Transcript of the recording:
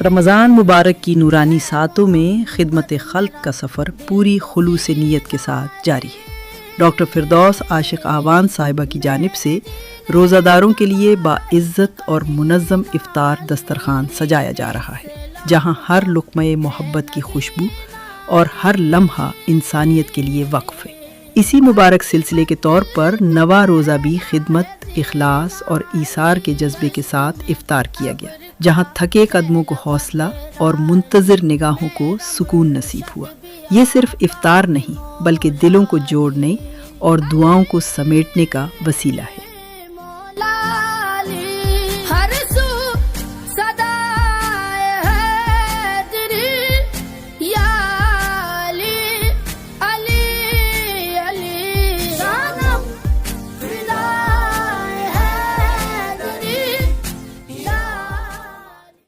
रमज़ान मुबारक की नूरानी सातों में खिदमत खल्क का सफ़र पूरी खुलूस नीयत के साथ जारी है। डॉक्टर फिरदौस आशिक आवान साहिबा की जानिब से रोज़ादारों के लिए बाइज़्ज़त और मुनज़्ज़म इफ्तार दस्तरखान सजाया जा रहा है, जहाँ हर लुक़्मे मोहब्बत की खुशबू और हर लम्हा इंसानियत के लिए वक्फ़ है। इसी मुबारक सिलसिले के तौर पर नवा रोज़ा भी खिदमत, इखलास और ईसार के जज्बे के साथ इफ्तार किया गया, जहाँ थके कदमों को हौसला और मुंतज़िर निगाहों को सुकून नसीब हुआ। ये सिर्फ इफ्तार नहीं, बल्कि दिलों को जोड़ने और दुआओं को समेटने का वसीला है।